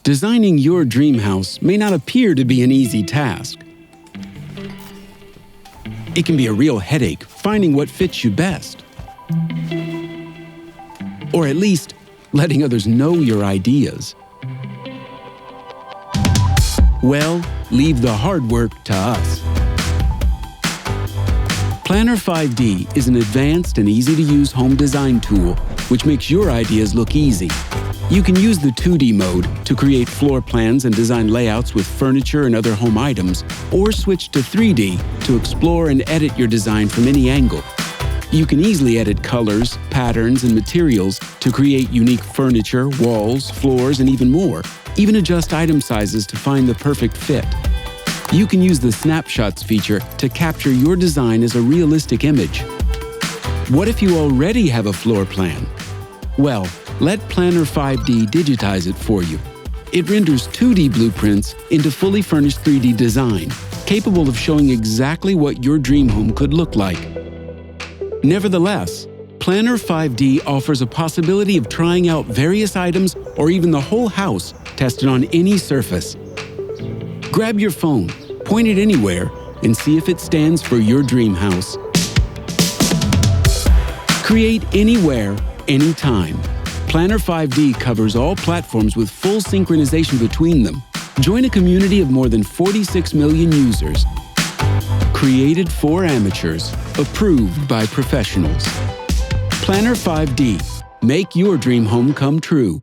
Designing your dream house may not appear to be an easy task. It can be a real headache finding what fits you best. Or at least letting others know your ideas. Well, leave the hard work to us. Planner 5D is an advanced and easy-to-use home design tool which makes your ideas look easy. You can use the 2D mode to create floor plans and design layouts with furniture and other home items, or switch to 3D to explore and edit your design from any angle. You can easily edit colors, patterns, and materials to create unique furniture, walls, floors, and even more. Even adjust item sizes to find the perfect fit. You can use the snapshots feature to capture your design as a realistic image. What if you already have a floor plan? Well, let Planner 5D digitize it for you. It renders 2D blueprints into fully furnished 3D design, capable of showing exactly what your dream home could look like. Nevertheless, Planner 5D offers a possibility of trying out various items or even the whole house tested on any surface. Grab your phone, point it anywhere, and see if it stands for your dream house. Create anywhere, anytime. Planner 5D covers all platforms with full synchronization between them. Join a community of more than 46 million users. Created for amateurs, approved by professionals. Planner 5D. Make your dream home come true.